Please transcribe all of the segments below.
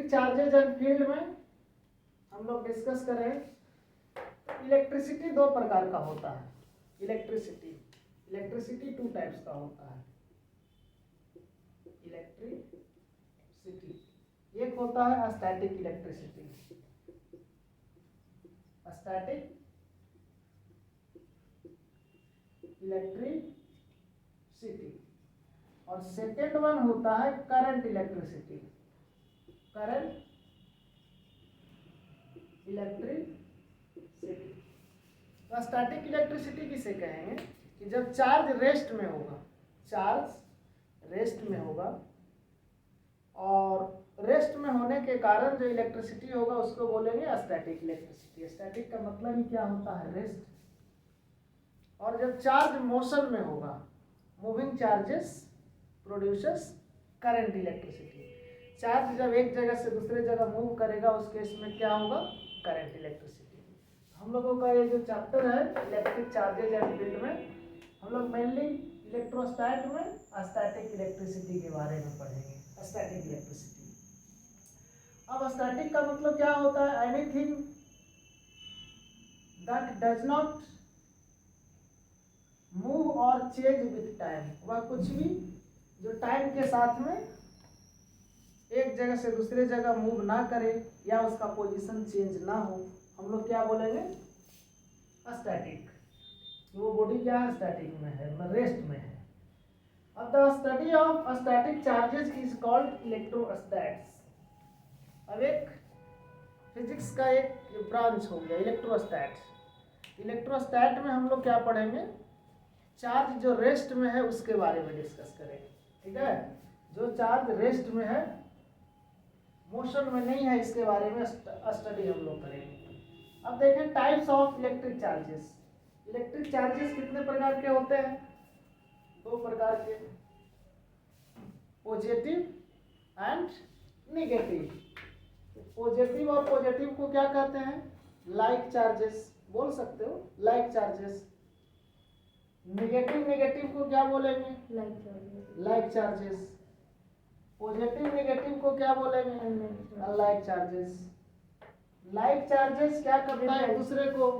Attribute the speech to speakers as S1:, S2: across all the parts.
S1: Electric charges and field में हम लोग डिस्कस करें। इलेक्ट्रिसिटी दो प्रकार का होता है। इलेक्ट्रिसिटी टू टाइप्स का होता है। इलेक्ट्रिसिटी एक होता है स्टैटिक इलेक्ट्रिसिटी, स्टैटिक इलेक्ट्रिसिटी, और सेकेंड वन होता है करंट इलेक्ट्रिसिटी, करंट इलेक्ट्रिसिटी। तो स्टैटिक इलेक्ट्रिसिटी किसे कहेंगे कि जब चार्ज रेस्ट में होगा, चार्ज रेस्ट में होगा और रेस्ट में होने के कारण जो इलेक्ट्रिसिटी होगा उसको बोलेंगे स्टैटिक इलेक्ट्रिसिटी। स्टैटिक का मतलब ही क्या होता है, रेस्ट। और जब चार्ज मोशन में होगा, moving charges produces current electricity. Charge जब एक जगह से दूसरे जगह मूव करेगा उस केस में क्या होगा, करंट इलेक्ट्रिसिटी। हम लोगों का ये जो चैप्टर है इलेक्ट्रिक चार्जेज एंड फील्ड में हम लोग मेनली इलेक्ट्रोस्टैट में स्टैटिक इलेक्ट्रिसिटी के बारे में पढ़ेंगे, स्टैटिक इलेक्ट्रिसिटी। अब स्टैटिक का मतलब क्या होता है, anything that does not move और चेंज विथ टाइम। वह कुछ भी जो टाइम के साथ में एक जगह से दूसरे जगह मूव ना करे या उसका पोजीशन चेंज ना हो, हम लोग क्या बोलेंगे, स्टैटिक। वो बॉडी क्या है, स्टैटिक में है, रेस्ट में है। अब the study of static charges is called electrostatics. अब एक फिजिक्स का एक ब्रांच हो गया इलेक्ट्रोस्टैट। इलेक्ट्रोस्टैट में हम लोग क्या पढ़ेंगे, चार्ज जो रेस्ट में है उसके बारे में डिस्कस करेंगे, ठीक है। जो चार्ज रेस्ट में है, मोशन में नहीं है, इसके बारे में स्टडी हम लोग करेंगे। अब देखें types of electric charges. Electric charges कितने प्रकार के होते हैं, दो प्रकार के, पॉजिटिव एंड नेगेटिव। पॉजिटिव और पॉजिटिव को क्या कहते हैं, लाइक चार्जेस बोल सकते हो, लाइक चार्जेस। नेगेटिव को क्या बोलेंगे, लाइक चार्जेस। पॉजिटिव नेगेटिव को क्या बोलेंगे, अनलाइक चार्जेस। लाइक चार्जेस क्या करता है दूसरे को,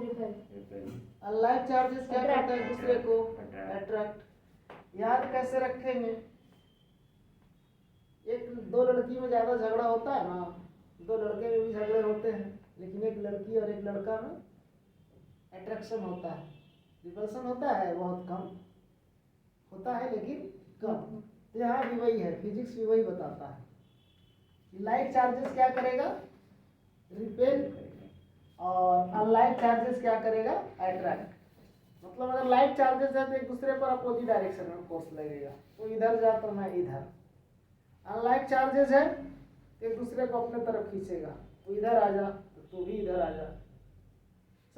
S1: अनलाइक चार्जेस क्या करता है दूसरे को, अट्रैक्ट। याद कैसे रखेंगे, एक दो लड़की में ज्यादा झगड़ा होता है ना, दो लड़के में भी झगड़े होते हैं, लेकिन एक लड़की और एक लड़का में अट्रैक्शन होता है, रिपल्सन होता है, बहुत कम होता है लेकिन कम। तो यहाँ भी वही है, फिजिक्स भी वही बताता है। लाइक चार्जेस क्या करेगा, रिपेल, और अनलाइक चार्जेस क्या करेगा, अट्रैक्ट। मतलब अगर लाइक चार्जेस है तो एक दूसरे पर अपोजिट डायरेक्शन में फोर्स लगेगा, तो इधर जा तो मैं इधर। अनलाइक चार्जेस है एक दूसरे को अपने तरफ खींचेगा, तो इधर आ जा तो तू भी इधर आ जा।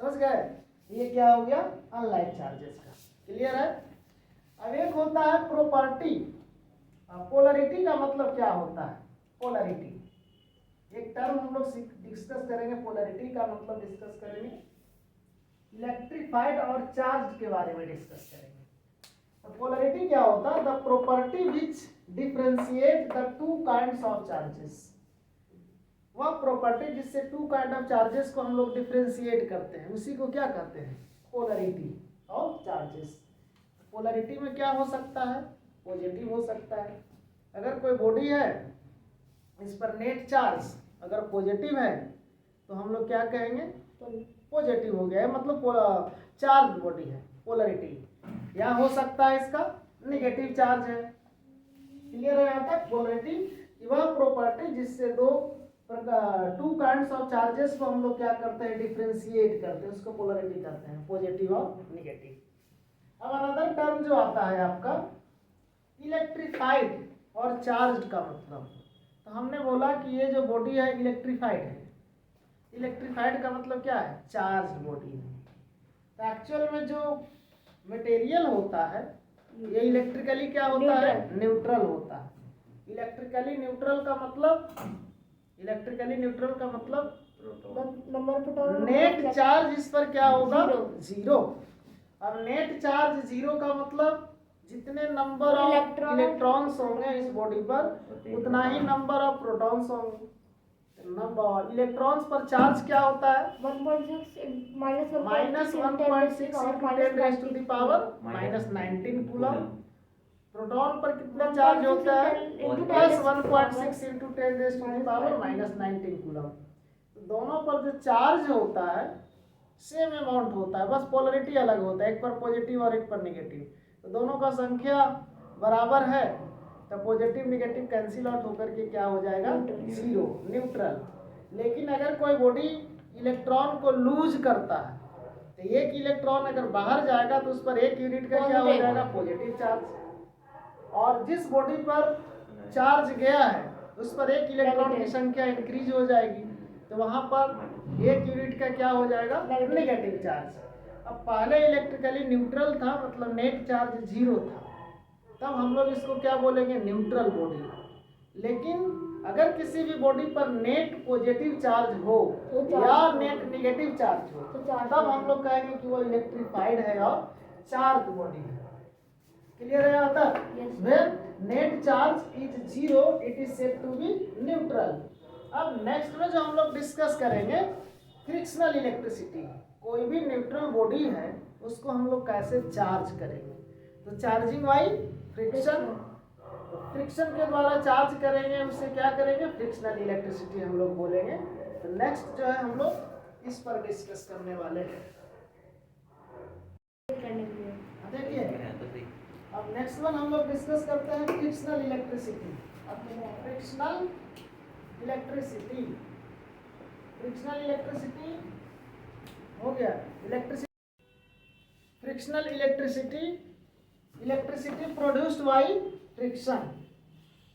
S1: समझ गए, ये क्या हो गया अनलाइक चार्जेस का। क्लियर है। अब एक होता है प्रॉपर्टी। पोलरिटी का मतलब क्या होता है, पोलरिटी एक टर्म हम लोग डिस्कस करेंगे। पोलरिटी का मतलब डिस्कस करेंगे, इलेक्ट्रिफाइड और चार्ज के बारे में डिस्कस करेंगे। तो पोलरिटी क्या होता है, the property which differentiate the two kinds of charges. वह प्रॉपर्टी जिससे टू काइंड ऑफ चार्जेस को हम लोग डिफरेंशिएट करते हैं, उसी को क्या कहते हैं, पोलरिटी ऑफ चार्जेस। पोलरिटी में क्या हो सकता है, पॉजिटिव हो सकता है। अगर कोई बॉडी है इस पर नेट चार्ज अगर पॉजिटिव है तो हम लोग क्या कहेंगे, पॉजिटिव हो गया है, मतलब चार्ज बॉडी है, पोलरिटी। या हो सकता है इसका नेगेटिव चार्ज है। क्लियर है यहाँ तक। पोलरिटी वह प्रॉपर्टी जिससे टू काइंड्स ऑफ चार्जेस को हम लोग क्या करते हैं, डिफरेंशिएट करते हैं, उसको पोलरिटी कहते हैं, पॉजिटिव और नेगेटिव। अब अनदर टर्म जो आता है आपका इलेक्ट्रिफाइड और चार्ज का मतलब। तो हमने बोला कि ये जो बॉडी है इलेक्ट्रिफाइड है। इलेक्ट्रिफाइड का मतलब क्या है, चार्ज बॉडी है। तो एक्चुअल में जो मटेरियल होता है ये इलेक्ट्रिकली क्या होता है, न्यूट्रल होता है। इलेक्ट्रिकली न्यूट्रल का मतलब नेट चार्ज इस पर क्या होगा, जीरो। अब नेट चार्ज जीरो का मतलब जितने नंबर ऑफ इलेक्ट्रॉन्स होंगे इस बॉडी पर उतना ही नंबर ऑफ प्रोटॉन्स होंगे। नंबर इलेक्ट्रॉन्स पर चार्ज क्या होता है?
S2: 1.6
S1: minus 1.6 into 10 raise to the power -19 coulomb. Proton पर कितना चार्ज होता है? Plus 1.6 into 10 raise to the power -19 coulomb. दोनों पर जो चार्ज होता है सेम अमाउंट होता है, बस पोलरिटी अलग होता है, एक पर पॉजिटिव और एक पर निगेटिव। तो दोनों का संख्या बराबर है तो पॉजिटिव निगेटिव कैंसिल आउट होकर के क्या हो जाएगा? Zero, neutral. लेकिन अगर कोई बॉडी इलेक्ट्रॉन को लूज करता है तो एक इलेक्ट्रॉन अगर बाहर जाएगा तो उस पर 1 यूनिट का क्या हो जाएगा? Positive charge. और जिस बॉडी पर चार्ज गया है उस पर 1 इलेक्ट्रॉन की संख्या इंक्रीज हो जाएगी तो वहां पर 1 यूनिट का क्या हो जाएगा? Negative charge. अब पहले इलेक्ट्रिकली न्यूट्रल था, मतलब नेट चार्ज जीरो था, तब हम लोग इसको क्या बोलेंगे? Neutral body. लेकिन अगर किसी भी बॉडी पर नेट पॉजिटिव चार्ज हो या नेट निगेटिव चार्ज हो तब हम लोग कहेंगे कि वो इलेक्ट्रिफाइड है और चार्ज बॉडी है। क्लियर है यहाँ तक? When net charge is zero it is said to be neutral. अब नेक्स्ट में जो हम लोग डिस्कस करेंगे फ्रिक्शनल इलेक्ट्रिसिटी। कोई भी न्यूट्रल बॉडी है उसको हम लोग कैसे चार्ज करेंगे? तो चार्जिंग बाई फ्रिक्शन, तो फ्रिक्शन के द्वारा चार्ज करेंगे, उससे क्या करेंगे? फ्रिक्शनल इलेक्ट्रिसिटी हम लोग बोलेंगे। तो नेक्स्ट जो है हम लोग इस पर डिस्कस करने वाले हैं। देखिए अब नेक्स्ट वन हम लोग डिस्कस करते हैं frictional electricity. Frictional electricity, frictional electricity हो गया। Electricity, frictional electricity, electricity produced by friction.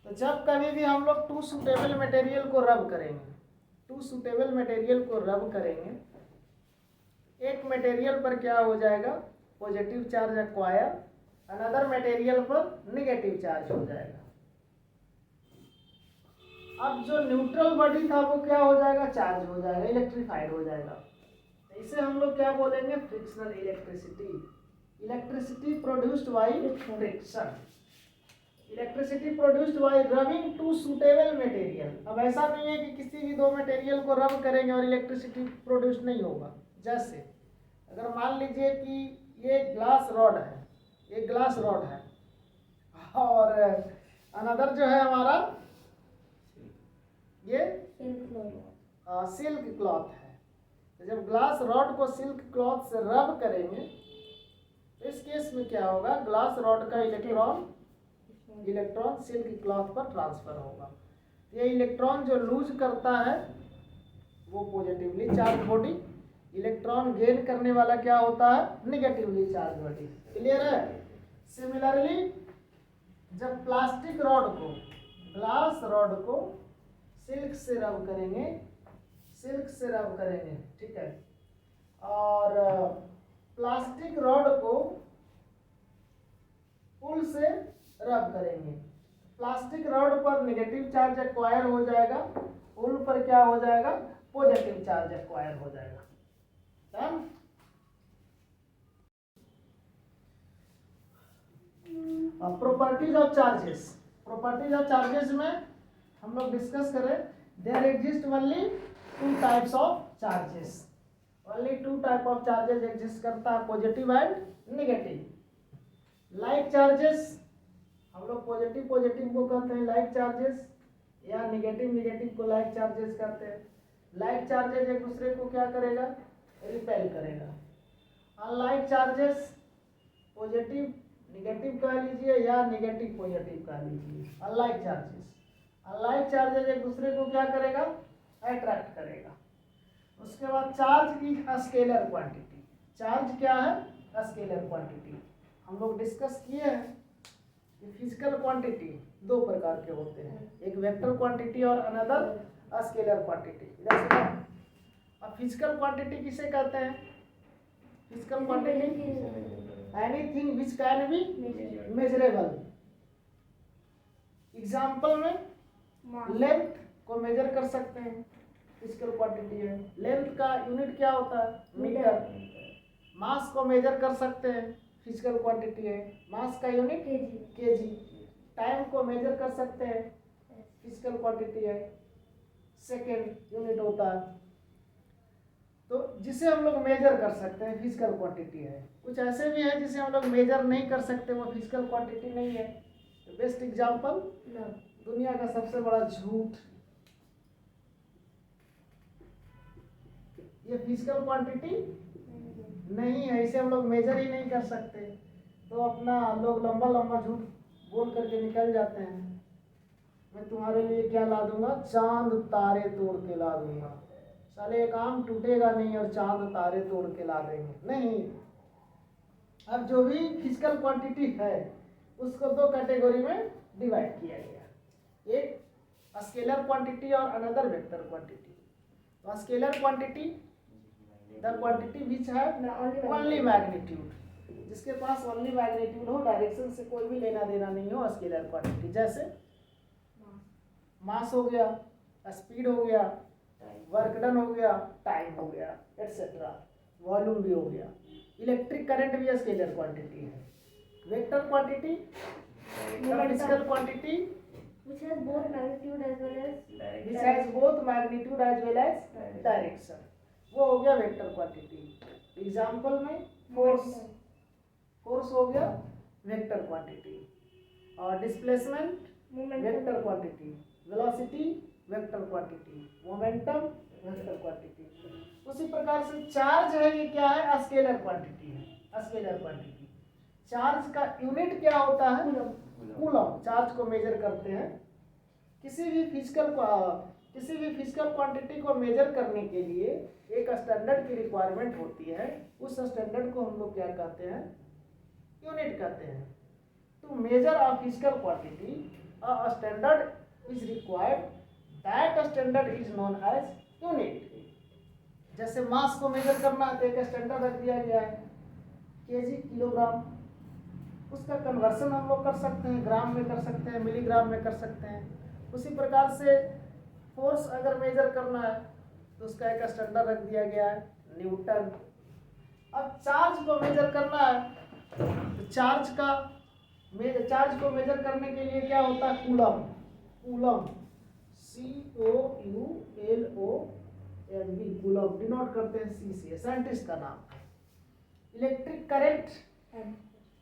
S1: तो जब कभी भी हम लोग टू सुटेबल मटेरियल को रब करेंगे, टू सुटेबल मटेरियल को रब करेंगे, एक मटेरियल पर क्या हो जाएगा? Positive charge acquire, another material पर नेगेटिव चार्ज हो जाएगा। अब जो न्यूट्रल बॉडी था वो क्या हो जाएगा? चार्ज हो जाएगा, इलेक्ट्रिफाइड हो जाएगा। तो इसे हम लोग क्या बोलेंगे? Frictional electricity. Electricity produced by friction, electricity produced by rubbing two suitable material. अब ऐसा नहीं है कि किसी भी दो मटेरियल को रब करेंगे और इलेक्ट्रिसिटी प्रोड्यूस नहीं होगा। जैसे अगर मान लीजिए कि ये ग्लास रॉड है, ये ग्लास रॉड है और अनदर जो है हमारा ये सिल्क क्लॉथ है। तो जब ग्लास रॉड को सिल्क क्लॉथ से रब करेंगे तो इस केस में क्या होगा? ग्लास रॉड का इलेक्ट्रॉन सिल्क क्लॉथ पर ट्रांसफर होगा। ये इलेक्ट्रॉन जो लूज करता है वो positively charge body, electron gain करने वाला क्या होता है? Negatively charge body. क्लियर है? सिमिलरली जब प्लास्टिक रॉड को, ग्लास रॉड को सिल्क से रब करेंगे, सिल्क से रब करेंगे, ठीक है, और प्लास्टिक रॉड को पुल से रब करेंगे, प्लास्टिक रॉड पर नेगेटिव चार्ज एक्वायर हो जाएगा, पुल पर क्या हो जाएगा? पॉजिटिव चार्ज एक्वायर हो जाएगा। Properties of charges, properties of charges में हम लोग डिस्कस करें। There exist only two types of charges, only two type of charges exist करता है, positive and negative. Like charges, हम लोग पॉजिटिव को कहते हैं लाइक चार्जेस, या नेगेटिव को लाइक चार्जेस कहते हैं। लाइक चार्जेस एक दूसरे को क्या करेगा? रिपेल करेगा। अनलाइक चार्जेस पॉजिटिव नेगेटिव कह लीजिए या नेगेटिव पॉजिटिव कह लीजिए, अनलाइक चार्जेस। अनलाइक चार्जेस एक दूसरे को क्या करेगा? अट्रैक्ट करेगा। उसके बाद चार्ज की स्केलर क्वांटिटी, चार्ज क्या है? Scalar quantity. हम लोग डिस्कस किए हैं कि फिजिकल क्वांटिटी दो प्रकार के होते हैं, एक वेक्टर क्वांटिटी और अनदर स्केलर क्वांटिटी। अब फिजिकल क्वांटिटी किसे कहते हैं? Physical quantity anything which can be measurable. Example में लेंथ को मेजर कर सकते हैं, फिजिकल क्वांटिटी है। लेंथ का यूनिट क्या होता है? मीटर। मास को मेजर कर सकते हैं, फिजिकल क्वांटिटी है, मास का यूनिट केजी। टाइम को मेजर कर सकते हैं, फिजिकल क्वांटिटी है। सेकेंड यूनिट होता है। तो जिसे हम लोग मेजर कर सकते हैं फिजिकल क्वांटिटी है। कुछ ऐसे भी है जिसे हम लोग मेजर नहीं कर सकते, वो फिजिकल क्वांटिटी नहीं है। बेस्ट एग्जांपल दुनिया का सबसे बड़ा झूठ, ये फिजिकल क्वांटिटी नहीं है, इसे हम लोग मेजर ही नहीं कर सकते। तो अपना लोग लंबा लंबा झूठ बोल करके निकल जाते हैं, मैं तुम्हारे लिए क्या ला दूंगा, चांद तारे तोड़ के ला दूंगा। साले एक आम टूटेगा नहीं और चांद तारे तोड़ के ला देंगे, नहीं। अब जो भी फिजिकल क्वांटिटी है उसको दो कैटेगरी में डिवाइड किया गया, एक स्केलर क्वांटिटी और अनदर वेक्टर क्वांटिटी। तो scalar quantity the quantity which have only magnitude, जिसके पास ओनली मैग्नीट्यूड हो, डायरेक्शन से कोई भी लेना देना नहीं हो, स्केलर क्वांटिटी। जैसे मास हो गया, स्पीड हो गया, वर्क डन हो गया, टाइम हो गया, एटसेट्रा, वॉल्यूम भी हो गया। इलेक्ट्रिक करंट भी स्केलर क्वांटिटी है। Vector quantity physical quantity
S2: which has both magnitude as well as
S1: which has both magnitude as well as direction, वो हो गया वेक्टर क्वांटिटी। एग्जांपल में फोर्स हो गया वेक्टर क्वांटिटी, और displacement vector quantity, velocity vector quantity, momentum vector quantity. उसी प्रकार से चार्ज है, ये क्या है, स्केलर क्वांटिटी है। स्केलर क्वांटिटी, चार्ज का यूनिट क्या होता है, कूलम। चार्ज को मेजर करते हैं। किसी भी फिजिकल क्वांटिटी को मेजर करने के लिए एक स्टैंडर्ड की रिक्वायरमेंट होती है। उस स्टैंडर्ड को हम लोग क्या कहते हैं, यूनिट कहते हैं। तो measure a physical quantity a standard is required, that standard is known as unit. जैसे मास को मेजर करना है तो एक स्टैंडर्ड रख दिया गया है, केजी, किलोग्राम। उसका कन्वर्सन हम लोग कर सकते हैं, ग्राम में कर सकते हैं, मिलीग्राम में कर सकते हैं। उसी प्रकार से फोर्स अगर मेजर करना है तो उसका एक स्टैंडर्ड रख दिया गया है, न्यूटन। अब चार्ज को मेजर करना है तो चार्ज को मेजर करने के लिए क्या होता है, coulomb. Coulomb, COULOMB, coulomb denote करते हैं C से, साइंटिस्ट का नाम है। इलेक्ट्रिक करंट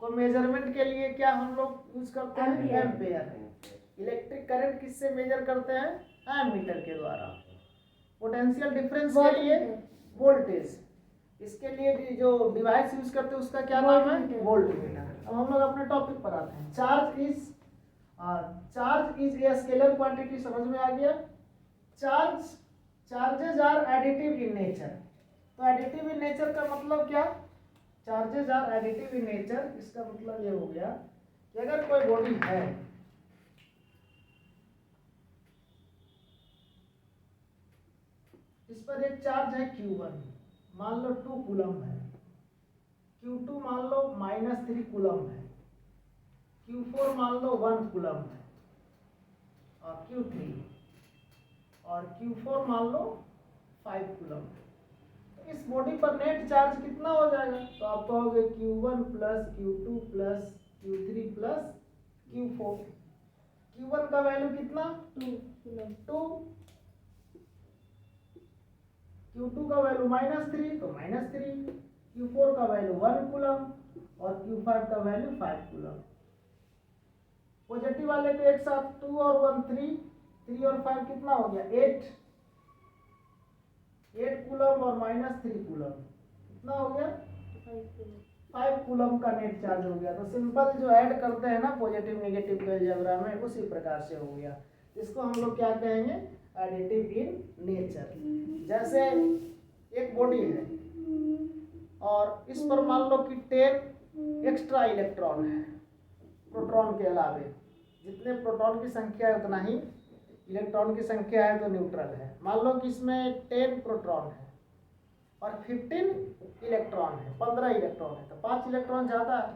S1: को मेजरमेंट के लिए क्या हम लोग यूज करते हैं, एम्पेयर। इलेक्ट्रिक करंट किससे मेजर करते हैं, एमीटर के द्वारा। पोटेंशियल डिफरेंस के लिए वोल्टेज, इसके लिए जो डिवाइस यूज करते हैं उसका क्या नाम है, वोल्टमीटर। अब हम लोग अपने टॉपिक पर आते हैं। Charge is a scalar quantity, समझ में आ गया। Charges are additive in nature. तो एडिटिव इन नेचर का मतलब क्या, charges are additive in nature, इसका मतलब ये हो गया कि अगर कोई बॉडी है, इस पर एक चार्ज है Q1, मान लो 2 कूलम है, Q2 मान लो -3 कूलम है, Q4 मान लो 1 कूलम है, और Q3 और Q4 मान लो 5 कूलम है। तो इस बॉडी पर नेट चार्ज कितना हो जाएगा, तो आप कहोगे Q1 plus Q2 plus Q3 plus Q4। Q1 का वैल्यू कितना, 2, Q2 का वैल्यू -3 तो -3, Q4 का वैल्यू 1 कूलम और Q5 का वैल्यू 5 कूलम। पॉजिटिव वाले को एक साथ 2 और 1 3 और 5 कितना हो गया, 8 कूलम और -3 कूलम कितना हो गया, 5 कूलम का नेट चार्ज हो गया। तो सिंपल जो ऐड करते हैं ना पॉजिटिव नेगेटिव के अलजेब्रा में, उसी प्रकार से हो गया। इसको हम लोग क्या कहेंगे, एडिटिव इन नेचर। जैसे एक बॉडी है और इस पर मान लो कि 10 एक्स्ट्रा इलेक्ट्रॉन है, प्रोटॉन के अलावे। जितने प्रोटॉन की संख्या है उतना ही इलेक्ट्रॉन की संख्या है, तो न्यूट्रल है। मान लो कि इसमें 10 प्रोटॉन है और 15 इलेक्ट्रॉन है, 15 इलेक्ट्रॉन है, तो 5 इलेक्ट्रॉन ज़्यादा है,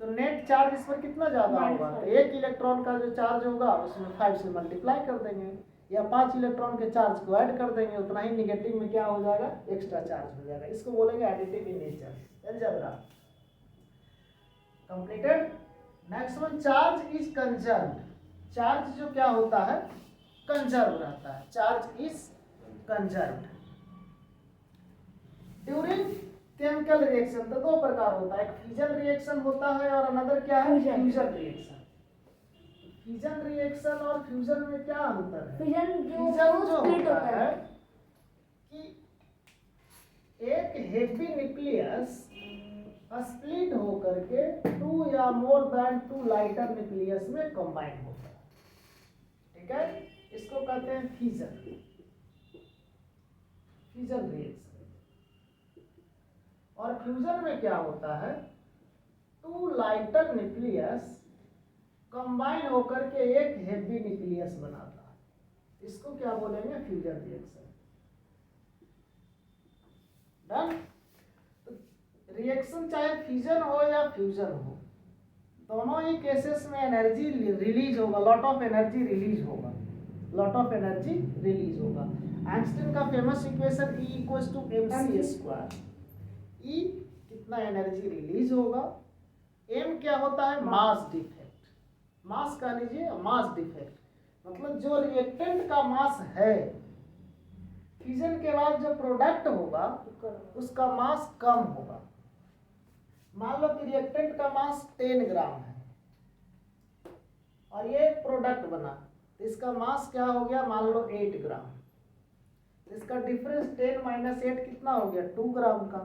S1: तो नेट चार्ज इस पर कितना ज़्यादा होगा, तो 1 इलेक्ट्रॉन का जो चार्ज होगा उसमें 5 से मल्टीप्लाई कर देंगे, या 5 इलेक्ट्रॉन के चार्ज को ऐड कर देंगे, उतना ही निगेटिव में क्या हो जाएगा, एक्स्ट्रा चार्ज हो जाएगा। इसको बोलेंगे additive in nature, algebra completed. Next one, charge is conserved. Charge जो क्या होता है, कंजर्व रहता है, charge is conserved. During chemical reaction तो दो प्रकार होता है, एक फ्यूजन रिएक्शन होता है और अनदर क्या है, फ्यूजन रिएक्शन। फ्यूजन रिएक्शन और फ्यूजन में क्या अंतर है?
S2: फ्यूजन
S1: फ्यूजन जो
S2: split
S1: होता है कि एक हेवी न्यूक्लियस स्प्लिट होकर के टू या more than two lighter nucleus में कंबाइन होता है, ठीक है, इसको कहते हैं फ्यूजन, फ्यूजन रिएक्शन। और फ्यूजन में क्या होता है, टू लाइटर न्यूक्लियस कंबाइन होकर के एक हेवी न्यूक्लियस बनाता है, इसको क्या बोलेंगे, फ्यूजन रिएक्शन। डन। रिएक्शन चाहे फ्यूजन हो या फ्यूजन हो, दोनों ही केसेस में एनर्जी रिलीज होगा, लॉट ऑफ एनर्जी रिलीज होगा, लॉट ऑफ एनर्जी रिलीज होगा। आइंस्टीन का famous equation E equals to mc square. E कितना एनर्जी रिलीज होगा, m क्या होता है, मास डिफेक्ट, मास कह लीजिए, मास डिफेक्ट मतलब जो रिएक्टेंट का मास है, फ्यूजन के बाद जो प्रोडक्ट होगा उसका मास कम होगा। मान लो कि रिएक्टेंट का मास 10 ग्राम है और ये प्रोडक्ट बना, तो इसका मास क्या हो गया, मान लो 8 ग्राम, इसका डिफरेंस 10 माइनस 8 कितना हो गया, 2 ग्राम का।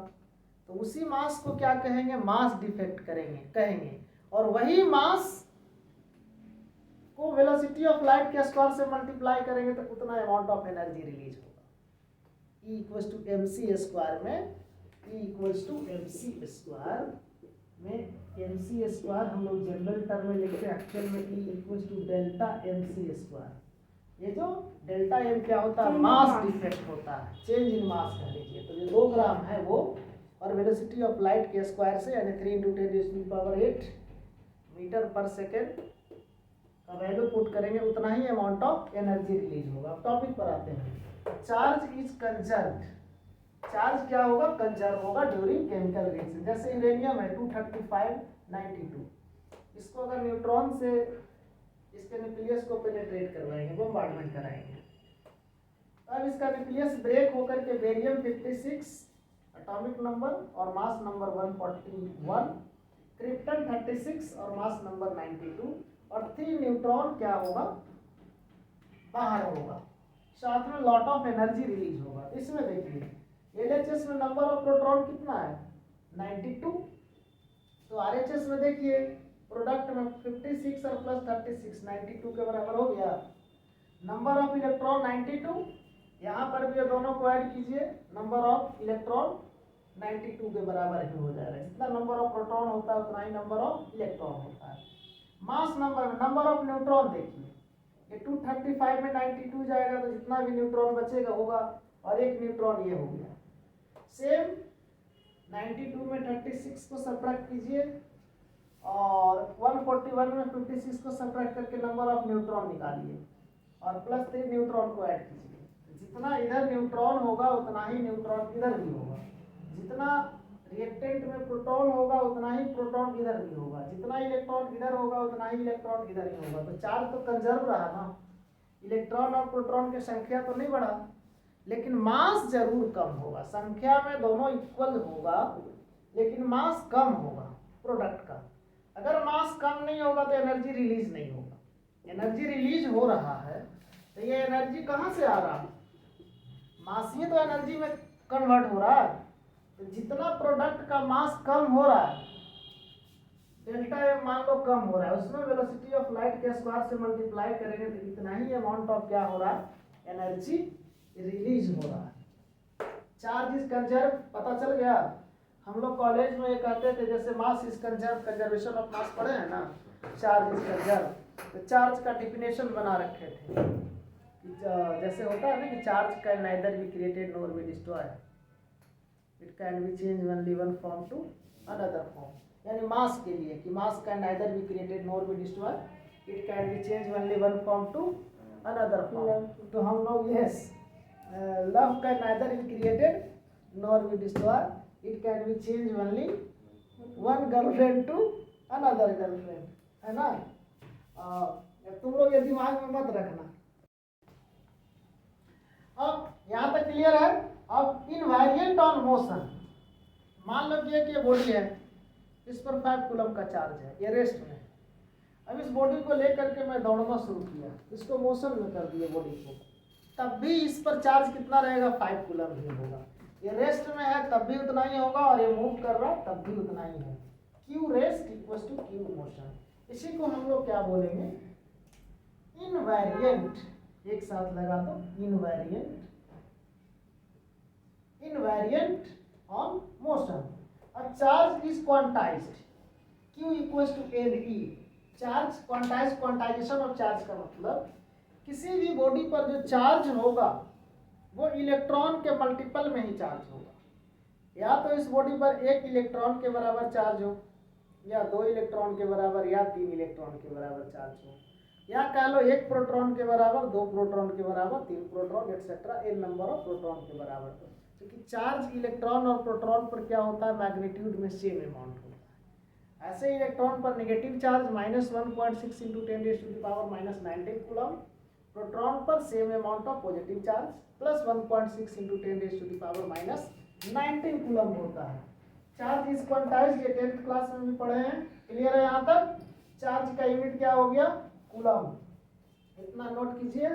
S1: तो उसी मास को क्या कहेंगे, मास डिफेक्ट कहेंगे। और वही मास को वेलोसिटी ऑफ लाइट के स्क्वायर से मल्टीप्लाई करेंगे तो उतना अमाउंट ऑफ एनर्जी रिलीज होगा। E equals to mc square में, E equals to mc square में, mc स्क्वायर हम लोग जनरल टर्म में लिखते हैं, एक्चुअल में E equals to delta mc square. ये जो डेल्टा m क्या होता है, मास डिफेक्ट होता है, चेंज इन मास कह लीजिए। तो जो 2 ग्राम है वो, और वेलोसिटी ऑफ लाइट के स्क्वायर से यानी 3 × 10⁸ मीटर पर सेकेंड का वैल्यू पुट करेंगे, उतना ही अमाउंट ऑफ एनर्जी रिलीज होगा। टॉपिक पर आते हैं, चार्ज इज कंजर्व्ड। चार्ज क्या होगा, कंजर्व होगा ड्यूरिंग केमिकल रिएक्शन। जैसे यूरेनियम है 23592, इसको अगर न्यूट्रॉन से इसके न्यूक्लियस को पेनिट्रेट करवाएंगे, बॉम्बार्डमेंट कराएंगे, अब इसका न्यूक्लियस ब्रेक होकर के बेरियम 56 एटॉमिक नंबर और मास नंबर 141, क्रिप्टन 36 और मास नंबर 92, और 3 न्यूट्रॉन क्या होगा, बाहर होगा, साथ में लॉट ऑफ एनर्जी रिलीज होगा। इसमें देखिए LHS में नंबर ऑफ प्रोटॉन कितना है, 92, तो RHS में देखिए प्रोडक्ट में 56 और प्लस 36 92 के बराबर हो गया। नंबर ऑफ इलेक्ट्रॉन 92, यहाँ पर भी ये दोनों को ऐड कीजिए, नंबर ऑफ इलेक्ट्रॉन 92 के बराबर ही हो जाएगा। जितना नंबर ऑफ प्रोटॉन होता है उतना ही नंबर ऑफ इलेक्ट्रॉन होता है। मास नंबर ऑफ न्यूट्रॉन देखिए, ये 235 में 92 जाएगा तो जितना भी न्यूट्रॉन बचेगा होगा, और एक न्यूट्रॉन ये हो गया। सेम 92 में 36 को सब्ट्रैक्ट कीजिए और 141 में 56 को सब्ट्रैक्ट करके नंबर ऑफ न्यूट्रॉन निकालिए और प्लस 3 न्यूट्रॉन को ऐड कीजिए। जितना इधर न्यूट्रॉन होगा उतना ही न्यूट्रॉन इधर भी होगा, जितना रिएक्टेंट में प्रोटॉन होगा उतना ही प्रोटॉन इधर भी होगा, जितना इलेक्ट्रॉन इधर होगा उतना ही इलेक्ट्रॉन इधर ही होगा। तो चार्ज तो कंजर्व रहा ना, इलेक्ट्रॉन और प्रोटॉन की संख्या तो नहीं बढ़ा, लेकिन मास जरूर कम होगा। संख्या में दोनों इक्वल होगा लेकिन मास कम होगा प्रोडक्ट का। अगर मास कम नहीं होगा तो एनर्जी रिलीज नहीं होगा। एनर्जी रिलीज हो रहा है तो ये एनर्जी कहाँ से आ रहा है, मास ही तो एनर्जी में कन्वर्ट हो रहा है। तो जितना प्रोडक्ट का मास कम हो रहा है, डेल्टा एम मान लो कम हो रहा है, उसमें वेलोसिटी ऑफ लाइट के स्क्वायर से मल्टीप्लाई करेंगे तो इतना ही अमाउंट ऑफ क्या हो रहा है, एनर्जी रिलीज हो रहा है। चार्ज इज कंजर्व पता चल गया। हम लोग कॉलेज में ये कहते थे, जैसे mass is conserve, conservation of mass पढ़े हैं ना, चार्ज इज कंजर्व। तो चार्ज का डिफिनेशन बना रखे थे, जैसे होता है ना कि charge can neither be created nor be destroy, it can be change only one form to another form. यानी मास के लिए कि mass can neither be created nor be destroy, it can be change only one form to another form. तो हम लोग yes, love can neither be created nor be destroy, it can be change only one girlfriend to another girlfriend, है ना। तुम लोग ये दिमाग में मत रखना। अब यहाँ तक क्लियर है। अब इनवेरिएंट ऑन मोशन, मान लो कि ये बॉडी है, इस पर 5 कूलम का चार्ज है, ये रेस्ट में है। अब इस बॉडी को लेकर के मैं दौड़ना शुरू किया, इसको मोशन में कर दिया बॉडी को, तब भी इस पर चार्ज कितना रहेगा, 5 कूलम ही होगा। ये रेस्ट में है तब भी उतना ही होगा, और ये मूव कर रहा है तब भी उतना ही है। Q rest equals to q motion. इसी को हम लोग क्या बोलेंगे, इनवेरिएंट। एक साथ लगा दो, invariant, invariant on motion. A charge is quantized, Q equals to NE। Charge quantize, quantization of charge का मतलब किसी भी बॉडी पर जो चार्ज होगा वो इलेक्ट्रॉन के मल्टीपल में ही चार्ज होगा। या तो इस बॉडी पर 1 इलेक्ट्रॉन के बराबर चार्ज हो, या 2 इलेक्ट्रॉन के बराबर, या 3 इलेक्ट्रॉन के बराबर चार्ज हो, या कह लो 1 प्रोटॉन के बराबर, 2 प्रोटॉन के बराबर, 3 proton etcetera, n number of proton के बराबर। क्योंकि चार्ज इलेक्ट्रॉन और प्रोटॉन पर क्या होता है, मैग्नीट्यूड में सेम अमाउंट होता है। ऐसे इलेक्ट्रॉन पर नेगेटिव चार्ज -1.6 × 10⁻⁻19 कूलम, प्रोटॉन पर same amount of positive charge +1.6 × 10⁻⁻19 coulomb होता है। चार्ज इज क्वांटाइज्ड, ये 10th क्लास में भी पढ़े हैं। क्लियर है यहाँ तक। चार्ज का यूनिट क्या हो गया, कूलम। इतना नोट कीजिए।